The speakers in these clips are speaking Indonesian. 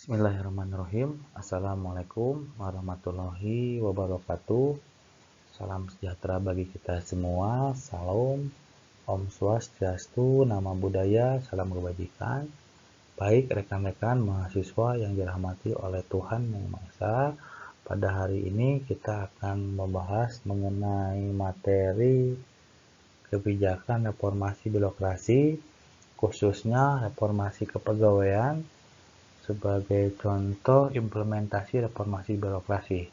Bismillahirrahmanirrahim. Assalamualaikum warahmatullahi wabarakatuh. Salam sejahtera bagi kita semua. Salam, Om Swastiastu, Namo Buddhaya, salam kebajikan. Baik rekan-rekan mahasiswa yang dirahmati oleh Tuhan Yang Maha Esa, pada hari ini kita akan membahas mengenai materi kebijakan reformasi birokrasi, khususnya reformasi kepegawaian sebagai contoh implementasi reformasi birokrasi.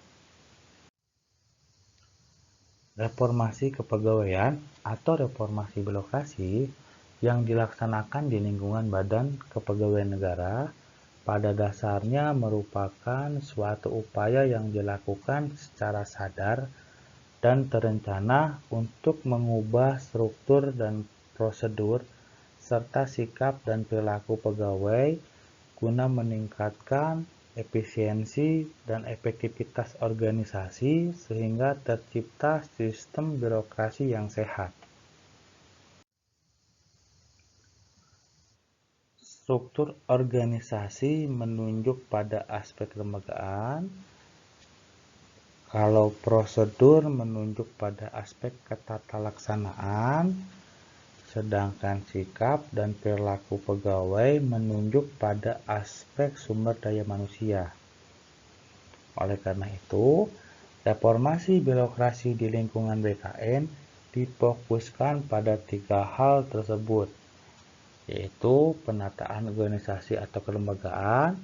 Reformasi kepegawaian atau reformasi birokrasi yang dilaksanakan di lingkungan Badan Kepegawaian Negara pada dasarnya merupakan suatu upaya yang dilakukan secara sadar dan terencana untuk mengubah struktur dan prosedur serta sikap dan perilaku pegawai guna meningkatkan efisiensi dan efektivitas organisasi sehingga tercipta sistem birokrasi yang sehat. Struktur organisasi menunjuk pada aspek kelembagaan, kalau prosedur menunjuk pada aspek ketatalaksanaan, sedangkan sikap dan perilaku pegawai menunjuk pada aspek sumber daya manusia. Oleh karena itu, reformasi birokrasi di lingkungan BKN difokuskan pada 3 hal tersebut, yaitu penataan organisasi atau kelembagaan,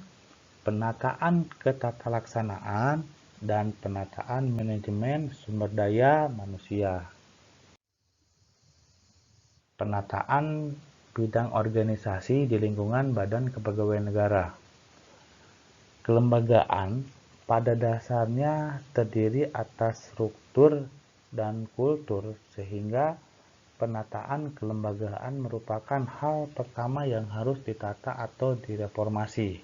penataan ketatalaksanaan, dan penataan manajemen sumber daya manusia. Penataan bidang organisasi di lingkungan Badan Kepegawaian Negara. Kelembagaan pada dasarnya terdiri atas struktur dan kultur, sehingga penataan kelembagaan merupakan hal pertama yang harus ditata atau direformasi.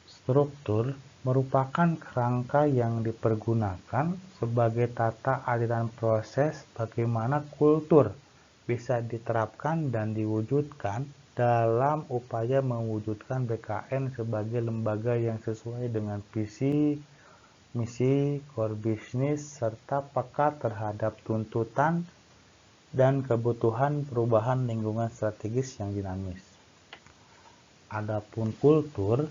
Struktur merupakan kerangka yang dipergunakan sebagai tata aliran proses bagaimana kultur bisa diterapkan dan diwujudkan dalam upaya mewujudkan BKN sebagai lembaga yang sesuai dengan visi, misi, core business, serta peka terhadap tuntutan dan kebutuhan perubahan lingkungan strategis yang dinamis. Adapun kultur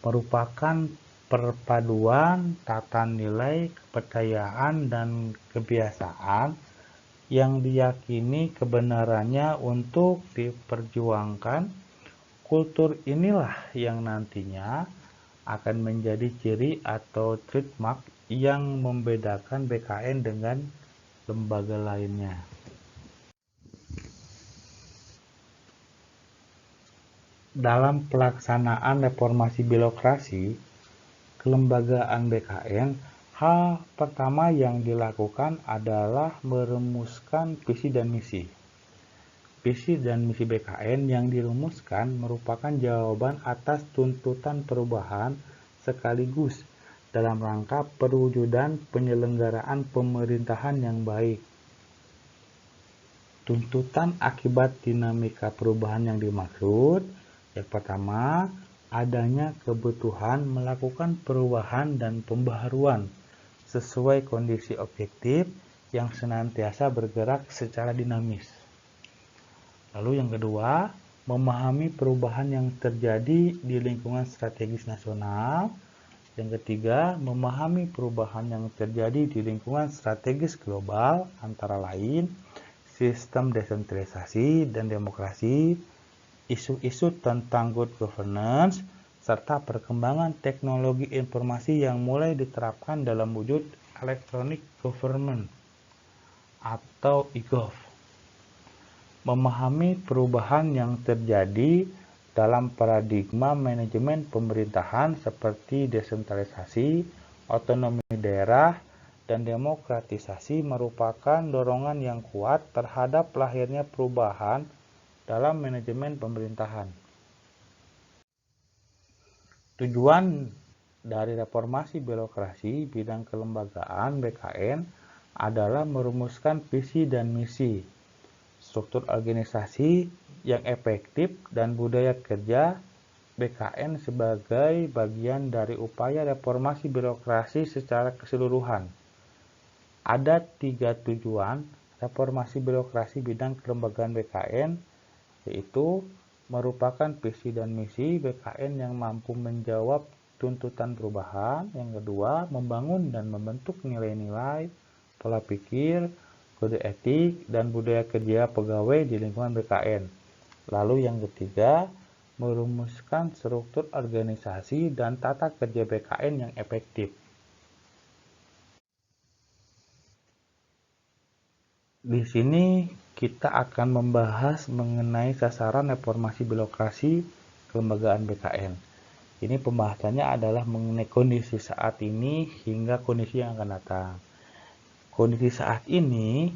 merupakan perpaduan tata nilai, kepercayaan, dan kebiasaan yang diyakini kebenarannya untuk diperjuangkan. Kultur inilah yang nantinya akan menjadi ciri atau trademark yang membedakan BKN dengan lembaga lainnya. Dalam pelaksanaan reformasi birokrasi kelembagaan BKN, hal pertama yang dilakukan adalah merumuskan visi dan misi. Visi dan misi BKN yang dirumuskan merupakan jawaban atas tuntutan perubahan sekaligus dalam rangka perwujudan penyelenggaraan pemerintahan yang baik. Tuntutan akibat dinamika perubahan yang dimaksud, yang pertama, adanya kebutuhan melakukan perubahan dan pembaharuan sesuai kondisi objektif yang senantiasa bergerak secara dinamis. Lalu yang kedua, memahami perubahan yang terjadi di lingkungan strategis nasional. Yang ketiga, memahami perubahan yang terjadi di lingkungan strategis global, antara lain sistem desentralisasi dan demokrasi, isu-isu tentang good governance, serta perkembangan teknologi informasi yang mulai diterapkan dalam wujud electronic government atau e-gov. Memahami perubahan yang terjadi dalam paradigma manajemen pemerintahan seperti desentralisasi, otonomi daerah, dan demokratisasi merupakan dorongan yang kuat terhadap lahirnya perubahan dalam manajemen pemerintahan. Tujuan dari reformasi birokrasi bidang kelembagaan BKN adalah merumuskan visi dan misi, struktur organisasi yang efektif dan budaya kerja BKN sebagai bagian dari upaya reformasi birokrasi secara keseluruhan. Ada 3 tujuan reformasi birokrasi bidang kelembagaan BKN, yaitu merupakan visi dan misi BKN yang mampu menjawab tuntutan perubahan. Yang kedua, membangun dan membentuk nilai-nilai, pola pikir, kode etik, dan budaya kerja pegawai di lingkungan BKN. Lalu yang ketiga, merumuskan struktur organisasi dan tata kerja BKN yang efektif. Di sini kita akan membahas mengenai sasaran reformasi birokrasi kelembagaan BKN. Ini pembahasannya adalah mengenai kondisi saat ini hingga kondisi yang akan datang. Kondisi saat ini,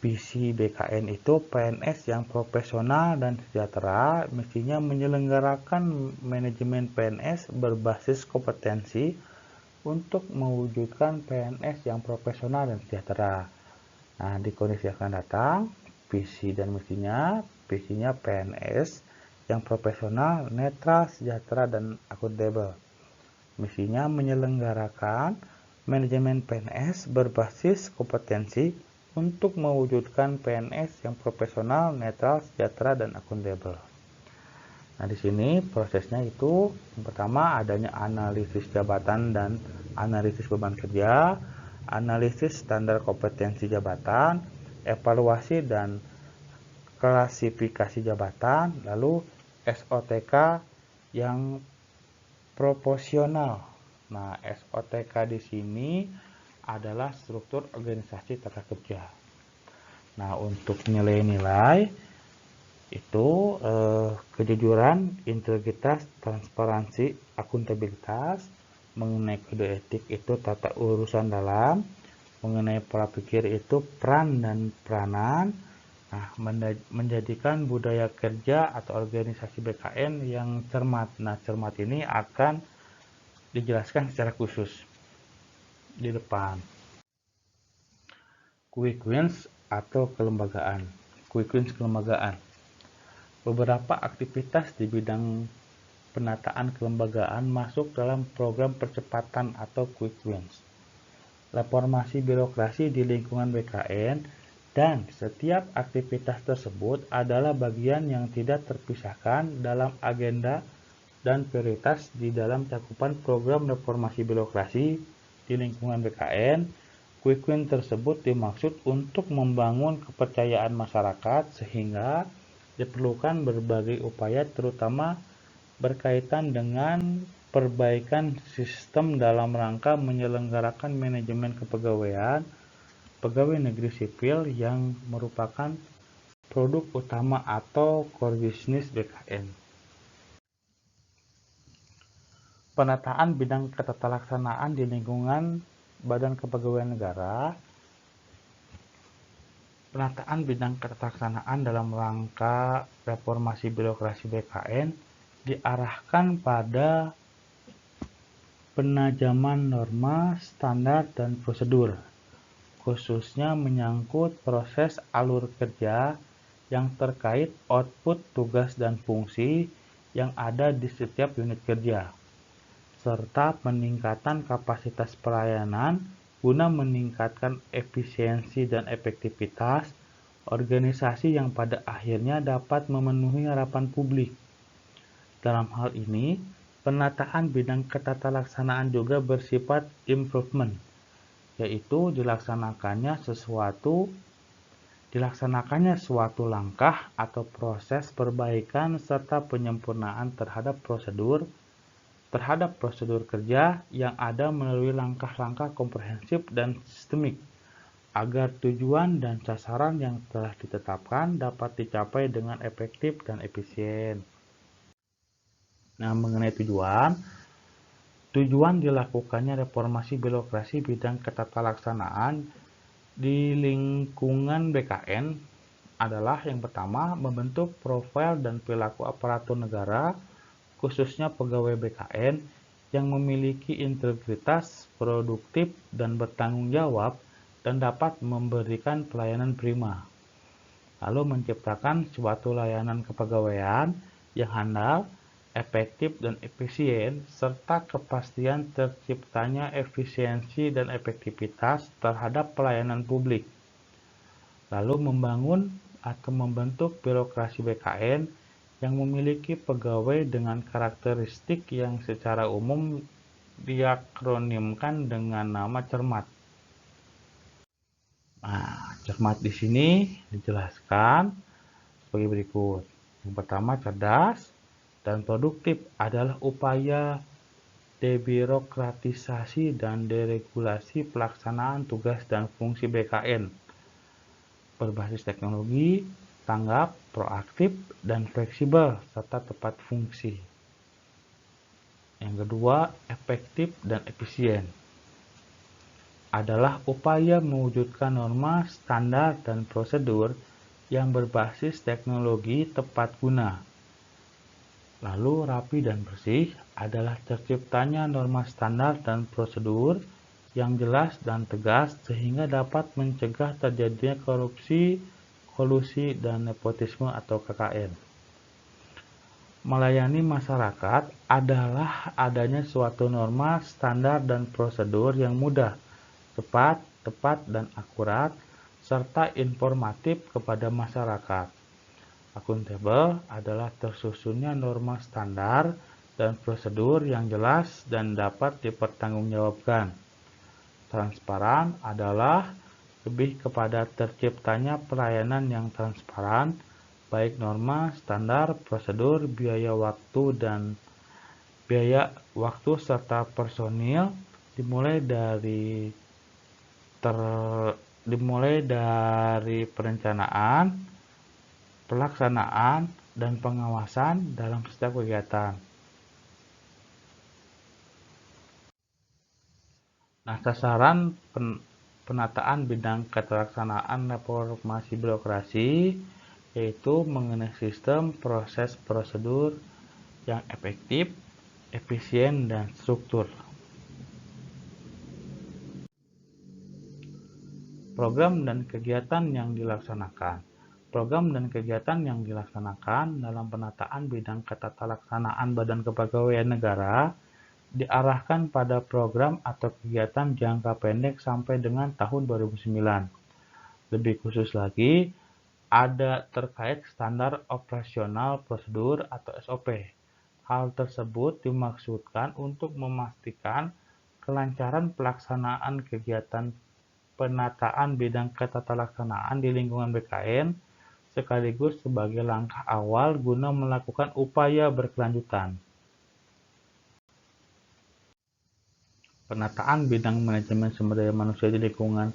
visi BKN itu PNS yang profesional dan sejahtera, mestinya menyelenggarakan manajemen PNS berbasis kompetensi untuk mewujudkan PNS yang profesional dan sejahtera. Nah, di kondisi yang akan datang, visi dan misinya PNS yang profesional, netral, sejahtera, dan akuntabel. Misinya menyelenggarakan manajemen PNS berbasis kompetensi untuk mewujudkan PNS yang profesional, netral, sejahtera, dan akuntabel. Nah, di sini prosesnya itu yang pertama adanya analisis jabatan dan analisis beban kerja, analisis standar kompetensi jabatan, evaluasi dan klasifikasi jabatan, lalu SOTK yang proporsional. Nah, SOTK di sini adalah struktur organisasi tata kerja. Nah, untuk nilai-nilai itu kejujuran, integritas, transparansi, akuntabilitas. Mengenai kode etik itu tata urusan dalam, mengenai pola pikir itu peran dan peranan. Nah, menjadikan budaya kerja atau organisasi BKN yang cermat. Nah, cermat ini akan dijelaskan secara khusus di depan. Quick wins atau kelembagaan. Quick wins kelembagaan. Beberapa aktivitas di bidang penataan kelembagaan masuk dalam program percepatan atau quick wins. Reformasi birokrasi di lingkungan BKN dan setiap aktivitas tersebut adalah bagian yang tidak terpisahkan dalam agenda dan prioritas di dalam cakupan program reformasi birokrasi di lingkungan BKN. Quick win tersebut dimaksud untuk membangun kepercayaan masyarakat sehingga diperlukan berbagai upaya terutama berkaitan dengan perbaikan sistem dalam rangka menyelenggarakan manajemen kepegawaian pegawai negeri sipil yang merupakan produk utama atau core business BKN. Penataan bidang ketatalaksanaan di lingkungan Badan Kepegawaian Negara. Penataan bidang ketatalaksanaan dalam rangka reformasi birokrasi BKN diarahkan pada penajaman norma, standar, dan prosedur, khususnya menyangkut proses alur kerja yang terkait output tugas dan fungsi yang ada di setiap unit kerja, serta peningkatan kapasitas pelayanan guna meningkatkan efisiensi dan efektivitas organisasi yang pada akhirnya dapat memenuhi harapan publik. Dalam hal ini, penataan bidang ketatalaksanaan juga bersifat improvement, yaitu dilaksanakannya suatu langkah atau proses perbaikan serta penyempurnaan terhadap prosedur kerja yang ada melalui langkah-langkah komprehensif dan sistemik agar tujuan dan sasaran yang telah ditetapkan dapat dicapai dengan efektif dan efisien. Nah, mengenai tujuan dilakukannya reformasi birokrasi bidang ketatalaksanaan di lingkungan BKN adalah yang pertama membentuk profil dan perilaku aparatur negara, khususnya pegawai BKN yang memiliki integritas, produktif, dan bertanggung jawab dan dapat memberikan pelayanan prima. Lalu menciptakan suatu layanan kepegawaian yang handal, efektif dan efisien, serta kepastian terciptanya efisiensi dan efektivitas terhadap pelayanan publik. Lalu membangun atau membentuk birokrasi BKN yang memiliki pegawai dengan karakteristik yang secara umum diakronimkan dengan nama cermat. Nah, cermat di sini dijelaskan sebagai berikut. Yang pertama, cerdas dan produktif adalah upaya debirokratisasi dan deregulasi pelaksanaan tugas dan fungsi BKN berbasis teknologi, tanggap, proaktif, dan fleksibel, serta tepat fungsi. Yang kedua, efektif dan efisien adalah upaya mewujudkan norma, standar, dan prosedur yang berbasis teknologi tepat guna. Lalu rapi dan bersih adalah terciptanya norma standar dan prosedur yang jelas dan tegas sehingga dapat mencegah terjadinya korupsi, kolusi, dan nepotisme atau KKN. Melayani masyarakat adalah adanya suatu norma, standar, dan prosedur yang mudah, cepat, tepat, dan akurat, serta informatif kepada masyarakat. Akuntabel adalah tersusunnya norma standar dan prosedur yang jelas dan dapat dipertanggungjawabkan. Transparan adalah lebih kepada terciptanya pelayanan yang transparan, baik norma, standar, prosedur, biaya waktu serta personil, dimulai dari perencanaan, pelaksanaan, dan pengawasan dalam setiap kegiatan. Nah, sasaran penataan bidang keterlaksanaan reformasi birokrasi yaitu mengenai sistem, proses, prosedur yang efektif, efisien, dan struktur. Program dan kegiatan yang dilaksanakan. Program dan kegiatan yang dilaksanakan dalam penataan bidang keterlaksanaan Badan Kepegawaian Negara diarahkan pada program atau kegiatan jangka pendek sampai dengan tahun 2009. Lebih khusus lagi, ada terkait standar operasional prosedur atau SOP. Hal tersebut dimaksudkan untuk memastikan kelancaran pelaksanaan kegiatan penataan bidang keterlaksanaan di lingkungan BKN sekaligus sebagai langkah awal guna melakukan upaya berkelanjutan. Penataan bidang manajemen sumber daya manusia di lingkungan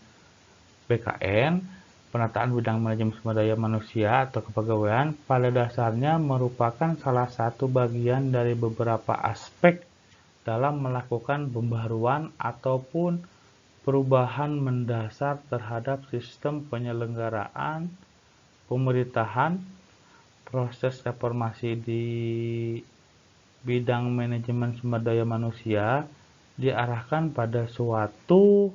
BKN. Penataan bidang manajemen sumber daya manusia atau kepegawaian pada dasarnya merupakan salah satu bagian dari beberapa aspek dalam melakukan pembaharuan ataupun perubahan mendasar terhadap sistem penyelenggaraan pemerintahan. Proses reformasi di bidang manajemen sumber daya manusia diarahkan pada suatu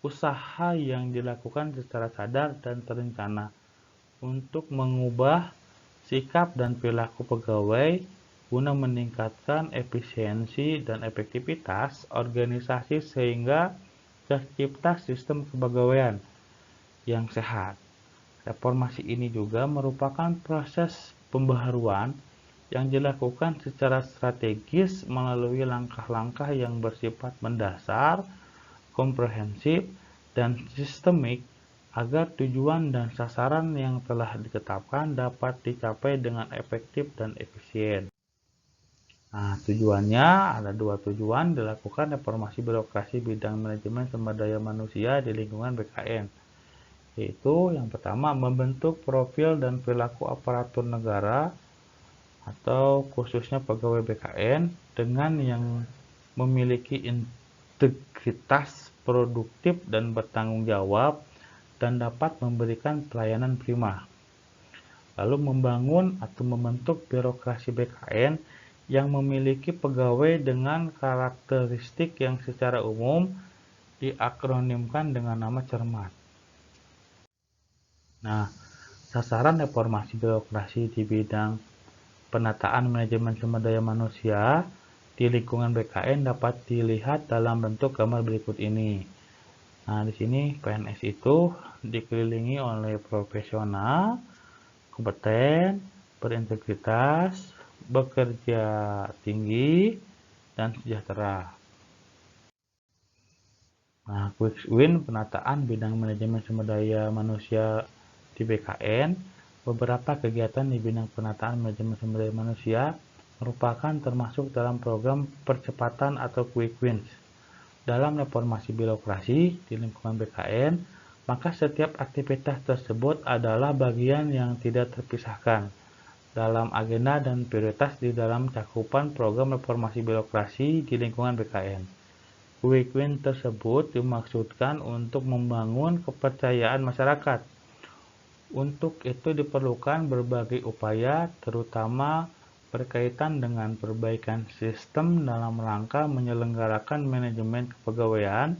usaha yang dilakukan secara sadar dan terencana untuk mengubah sikap dan perilaku pegawai guna meningkatkan efisiensi dan efektivitas organisasi sehingga tercipta sistem kepegawaian yang sehat. Reformasi ini juga merupakan proses pembaharuan yang dilakukan secara strategis melalui langkah-langkah yang bersifat mendasar, komprehensif, dan sistemik agar tujuan dan sasaran yang telah ditetapkan dapat dicapai dengan efektif dan efisien. Nah, tujuannya ada dua tujuan dilakukan reformasi birokrasi bidang manajemen sumber daya manusia di lingkungan BKN, yaitu yang pertama membentuk profil dan perilaku aparatur negara atau khususnya pegawai BKN dengan yang memiliki integritas, produktif, dan bertanggung jawab dan dapat memberikan pelayanan prima. Lalu membangun atau membentuk birokrasi BKN yang memiliki pegawai dengan karakteristik yang secara umum diakronimkan dengan nama cermat. Nah, sasaran reformasi birokrasi di bidang penataan manajemen sumber daya manusia di lingkungan BKN dapat dilihat dalam bentuk gambar berikut ini. Nah, di sini PNS itu dikelilingi oleh profesional, kompeten, berintegritas, bekerja tinggi, dan sejahtera. Nah, quick win penataan bidang manajemen sumber daya manusia di BKN. Beberapa kegiatan di bidang penataan manajemen sumber daya manusia merupakan termasuk dalam program percepatan atau quick wins. Dalam reformasi birokrasi di lingkungan BKN, maka setiap aktivitas tersebut adalah bagian yang tidak terpisahkan dalam agenda dan prioritas di dalam cakupan program reformasi birokrasi di lingkungan BKN. Quick win tersebut dimaksudkan untuk membangun kepercayaan masyarakat. Untuk itu diperlukan berbagai upaya, terutama berkaitan dengan perbaikan sistem dalam rangka menyelenggarakan manajemen kepegawaian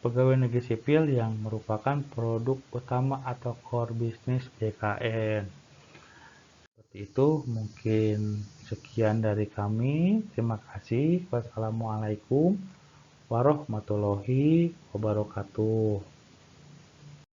pegawai negeri sipil yang merupakan produk utama atau core bisnis BKN. Seperti itu, mungkin sekian dari kami. Terima kasih. Wassalamualaikum warahmatullahi wabarakatuh.